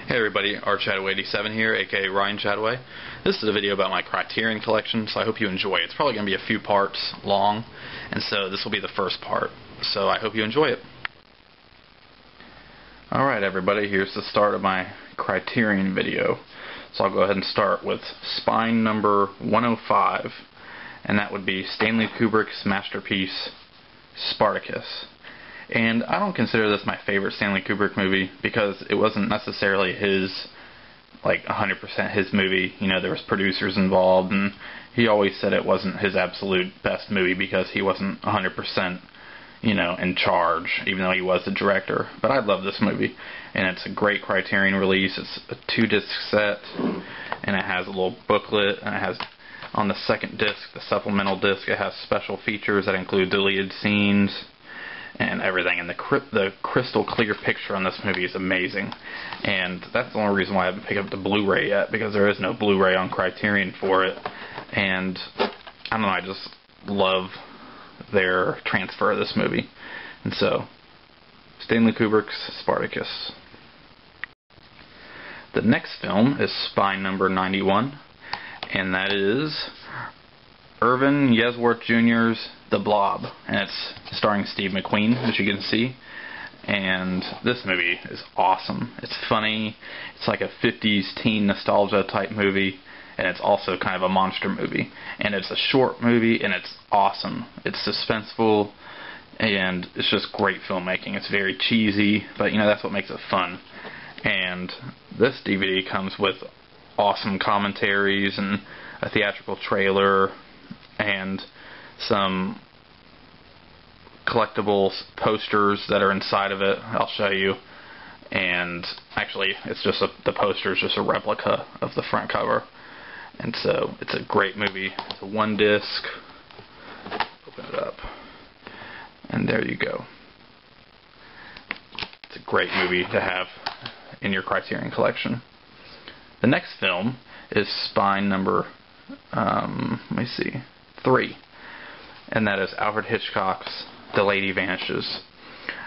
Hey everybody, Chattaway87 here, aka Ryan Chattaway. This is a video about my Criterion Collection, so I hope you enjoy it. It's probably going to be a few parts long, and so this will be the first part. So I hope you enjoy it. Alright everybody, here's the start of my Criterion video. So I'll go ahead and start with spine number 105, and that would be Stanley Kubrick's masterpiece, Spartacus. And I don't consider this my favorite Stanley Kubrick movie because it wasn't necessarily his, like 100% his movie. You know, there was producers involved, and he always said it wasn't his absolute best movie because he wasn't 100%, you know, in charge, even though he was the director. But I love this movie, and it's a great Criterion release. It's a 2-disc set, and it has a little booklet, and it has, on the second disc, the supplemental disc, it has special features that include deleted scenes and everything, and the crystal clear picture on this movie is amazing, and that's the only reason why I haven't picked up the Blu-ray yet, because there is no Blu-ray on Criterion for it, and I don't know, I just love their transfer of this movie. And so, Stanley Kubrick's Spartacus. The next film is spine number 91, and that is Irvin Yesworth Jr.'s The Blob, and it's starring Steve McQueen, as you can see. And this movie is awesome. It's funny. It's like a 50s teen nostalgia type movie, and it's also kind of a monster movie. And it's a short movie, and it's awesome. It's suspenseful, and it's just great filmmaking. It's very cheesy, but you know, that's what makes it fun. And this DVD comes with awesome commentaries and a theatrical trailer and some collectible posters that are inside of it. I'll show you. And actually, it's just the poster is just a replica of the front cover. And so, it's a great movie. It's a 1-disc. Open it up. And there you go. It's a great movie to have in your Criterion collection. The next film is spine number, let me see, 3. And that is Alfred Hitchcock's The Lady Vanishes.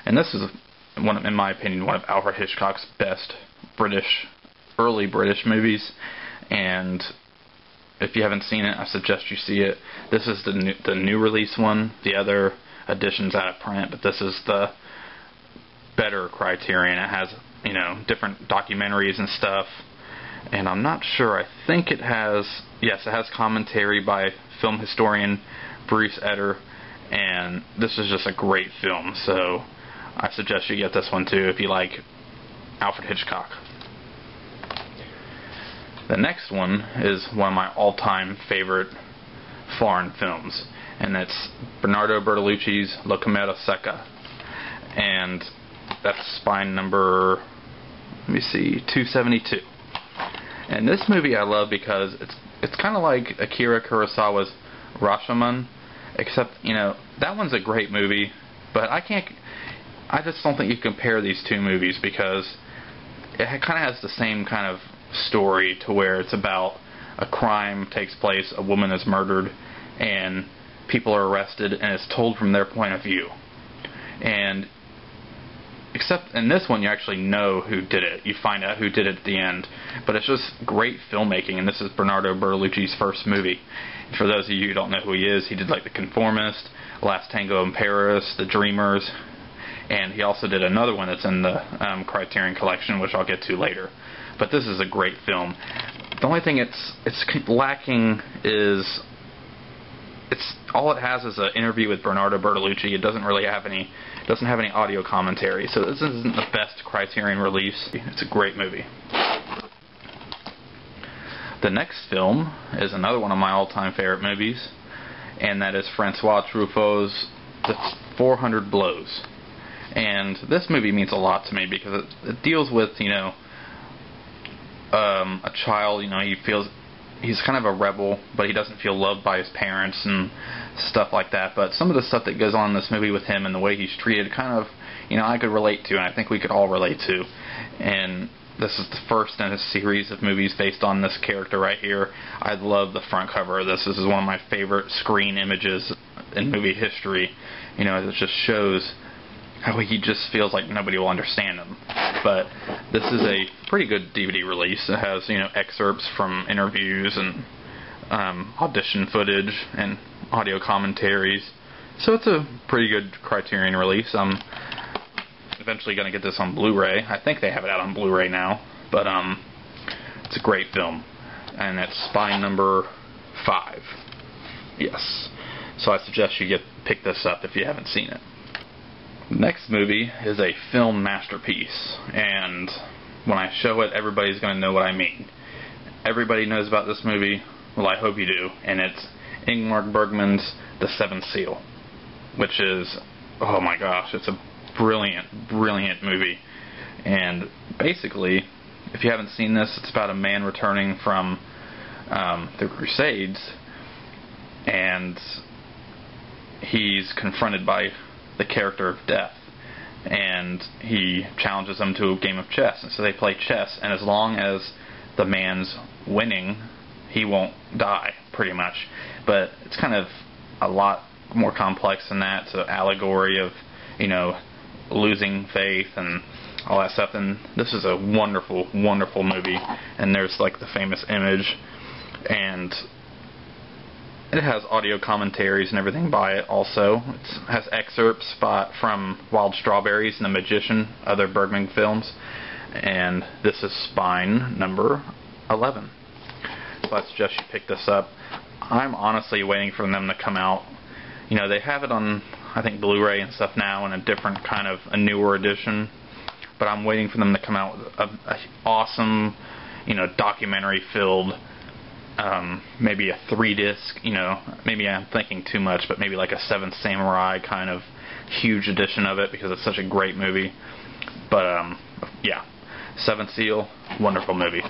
And this is, in my opinion, one of Alfred Hitchcock's best early British movies. And if you haven't seen it, I suggest you see it. This is the new release one. The other edition's out of print, but this is the better Criterion. It has, you know, different documentaries and stuff. And I'm not sure. I think it has, yes, it has commentary by film historian Bruce Eder, and this is just a great film, so I suggest you get this one too if you like Alfred Hitchcock. The next one is one of my all-time favorite foreign films, and it's Bernardo Bertolucci's Locemia Metaseka, and that's spine number, let me see, 272. And this movie I love because it's kind of like Akira Kurosawa's Rashomon, except, you know, that one's a great movie, but I just don't think you compare these two movies because it kind of has the same kind of story, to where it's about a crime takes place, a woman is murdered, and people are arrested, and it's told from their point of view. And except in this one, you actually know who did it. You find out who did it at the end. But it's just great filmmaking, and this is Bernardo Bertolucci's first movie. And for those of you who don't know who he is, he did like The Conformist, Last Tango in Paris, The Dreamers, and he also did another one that's in the Criterion Collection, which I'll get to later. But this is a great film. The only thing it's lacking is all it has is an interview with Bernardo Bertolucci. It doesn't really have any audio commentary, so this isn't the best Criterion release. It's a great movie. The next film is another one of my all-time favorite movies, and that is Francois Truffaut's The 400 Blows. And this movie means a lot to me because it deals with, you know, a child, you know, he's kind of a rebel, but he doesn't feel loved by his parents and stuff like that. But some of the stuff that goes on in this movie with him and the way he's treated, kind of, you know, I could relate to, and I think we could all relate to. And this is the first in a series of movies based on this character right here. I love the front cover of this. This is one of my favorite screen images in movie history. You know, it just shows how he just feels like nobody will understand him. But this is a pretty good DVD release. It has, you know, excerpts from interviews and audition footage and audio commentaries. So it's a pretty good Criterion release. I'm eventually going to get this on Blu-ray. I think they have it out on Blu-ray now. But it's a great film. And it's Spine number 5. Yes. So I suggest you pick this up if you haven't seen it. The next movie is a film masterpiece. And when I show it, everybody's going to know what I mean. Everybody knows about this movie. Well, I hope you do. And it's Ingmar Bergman's The Seventh Seal. Which is, oh my gosh, it's a brilliant, brilliant movie. And basically, if you haven't seen this, it's about a man returning from the Crusades, and he's confronted by the character of Death, and he challenges him to a game of chess. And so they play chess, and as long as the man's winning, he won't die, pretty much. But it's kind of a lot more complex than that. It's an allegory of, you know, losing faith and all that stuff. And this is a wonderful, wonderful movie. And there's like the famous image, and it has audio commentaries and everything by it also. It has excerpts from Wild Strawberries and The Magician, other Bergman films. And this is Spine number 11. So I suggest you pick this up. I'm honestly waiting for them to come out. You know, they have it on, I think, Blu-ray and stuff now in a different kind of a newer edition. But I'm waiting for them to come out with a awesome, you know, documentary-filled, maybe a 3-disc, you know, maybe I'm thinking too much, but maybe like a Seventh Samurai kind of huge edition of it, because it's such a great movie. But, yeah, Seventh Seal, wonderful movie.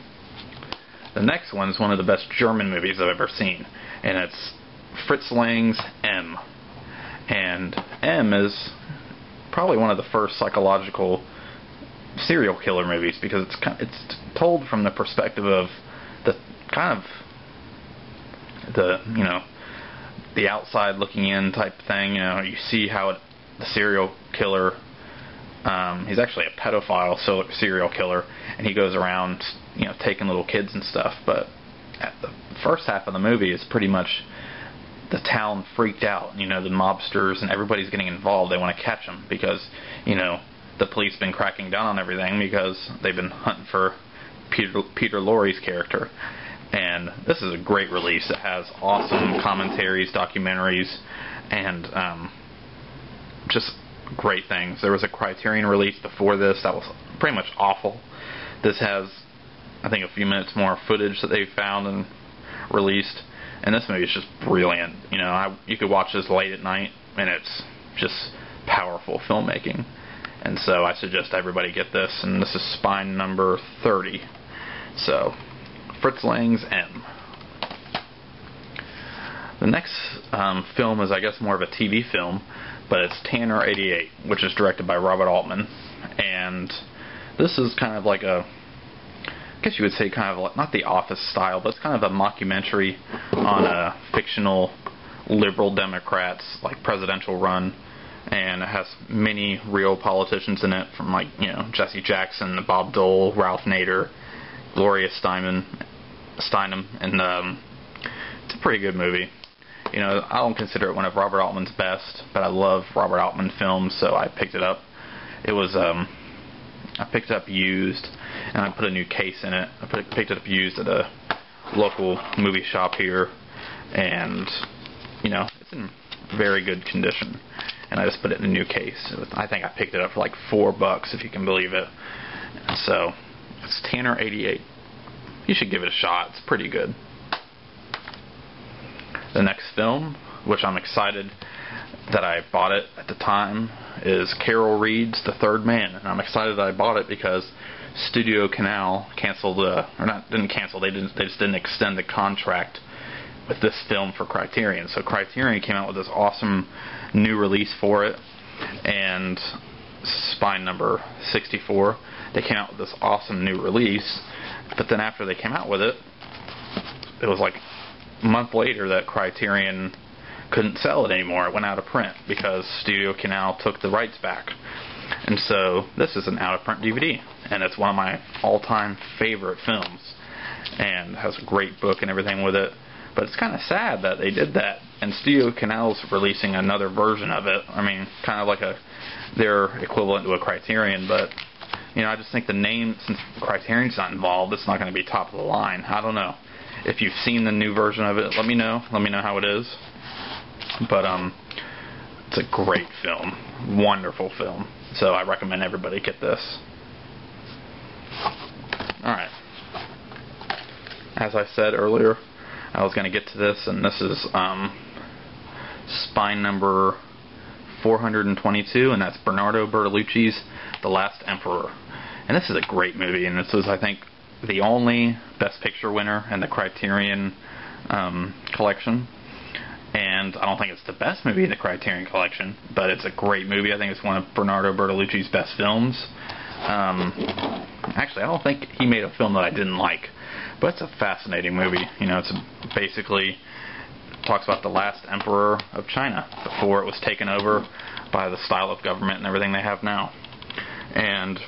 The next one is one of the best German movies I've ever seen, and it's Fritz Lang's M. And M is probably one of the first psychological serial killer movies, because it's told from the perspective of the kind of the outside looking in type thing. You know, you see how the serial killer, he's actually a pedophile serial killer, and he goes around, you know, taking little kids and stuff. But at the first half of the movie is pretty much the town freaked out. You know, the mobsters and everybody's getting involved. They want to catch him because, you know, the police have been cracking down on everything because they've been hunting for Peter Lorre's character. And this is a great release. It has awesome commentaries, documentaries, and just great things. There was a Criterion release before this that was pretty much awful. This has, I think, a few minutes more footage that they found and released. And this movie is just brilliant. You know, you could watch this late at night, and it's just powerful filmmaking. And so I suggest everybody get this. And this is Spine number 30. So, Fritz Lang's M. The next film is, I guess, more of a TV film, but it's Tanner 88, which is directed by Robert Altman. And this is kind of like a, I guess you would say kind of like, not The Office style, but it's kind of a mockumentary on a fictional liberal Democrats, like, presidential run. And it has many real politicians in it, from, like, you know, Jesse Jackson, Bob Dole, Ralph Nader, Gloria Steinem, and it's a pretty good movie. You know, I don't consider it one of Robert Altman's best, but I love Robert Altman films, so I picked it up. It was, I picked it up used, and I put a new case in it. I picked it up used at a local movie shop here, and, you know, it's in very good condition. And I just put it in a new case. I think I picked it up for like $4, if you can believe it. And so, it's Tanner 88. You should give it a shot. It's pretty good. The next film, which I'm excited that I bought it at the time, is Carol Reed's The Third Man. And I'm excited that I bought it because Studio Canal canceled, didn't cancel, they just didn't extend the contract with this film for Criterion. So Criterion came out with this awesome new release for it, and Spine number 64. They came out with this awesome new release, but then after they came out with it, it was like a month later that Criterion couldn't sell it anymore. It went out of print because Studio Canal took the rights back. And so this is an out-of-print DVD, and it's one of my all-time favorite films, and has a great book and everything with it. But it's kind of sad that they did that, and Studio Canal's releasing another version of it. I mean, kind of like their equivalent to a Criterion, but I just think the name, since Criterion's not involved, it's not going to be top of the line. I don't know. If you've seen the new version of it, let me know. Let me know how it is. But it's a great film, wonderful film. So I recommend everybody get this. Alright. As I said earlier, I was going to get to this, and this is spine number 422, and that's Bernardo Bertolucci's The Last Emperor. And this is a great movie, and this is, I think, the only Best Picture winner in the Criterion Collection. And I don't think it's the best movie in the Criterion Collection, but it's a great movie. I think it's one of Bernardo Bertolucci's best films. Actually, I don't think he made a film that I didn't like, but it's a fascinating movie. It's basically talks about the last emperor of China before it was taken over by the style of government and everything they have now. And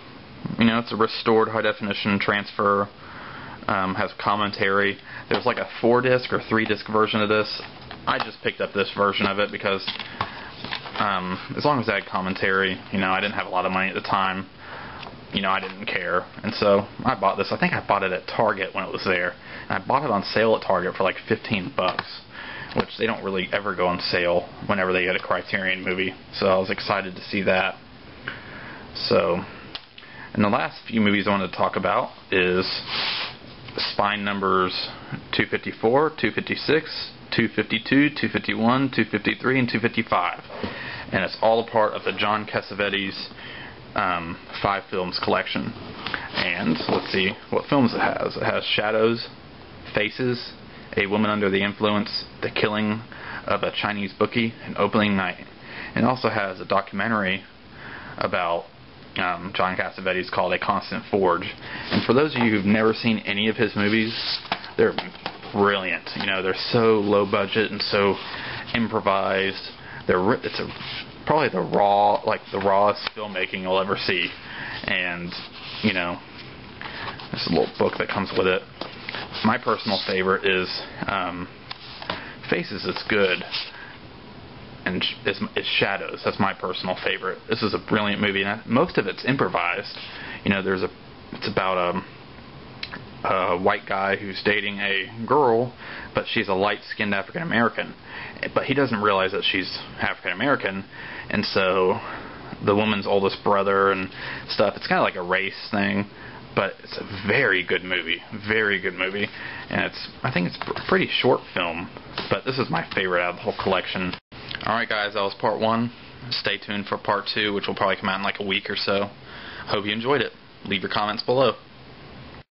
it's a restored high-definition transfer. Has commentary. There's like a 4-disc or 3-disc version of this. I just picked up this version of it because as long as I had commentary, I didn't have a lot of money at the time. I didn't care. And so I bought this. I think I bought it at Target when it was there. And I bought it on sale at Target for like $15, which they don't really ever go on sale whenever they get a Criterion movie. So I was excited to see that. So, and the last few movies I wanted to talk about is spine numbers 254, 256, 252, 251, 253, and 255. And it's all a part of the John Cassavetes 5 films collection. And let's see what films it has. It has Shadows, Faces, A Woman Under the Influence, The Killing of a Chinese Bookie, and Opening Night. And it also has a documentary about John Cassavetes called A Constant Forge. And for those of you who've never seen any of his movies, they're brilliant. They're so low budget and so improvised. It's probably the rawest filmmaking you'll ever see. And there's a little book that comes with it. My personal favorite is Faces. It's good, and it's Shadows. That's my personal favorite. This is a brilliant movie, and most of it's improvised. It's about a white guy who's dating a girl, but she's a light-skinned African American, but he doesn't realize that she's African American, and so the woman's oldest brother and stuff. It's kind of like a race thing, but it's a very good movie, and I think it's a pretty short film, but this is my favorite out of the whole collection. Alright guys, that was part 1. Stay tuned for part 2, which will probably come out in like a week or so. Hope you enjoyed it. Leave your comments below.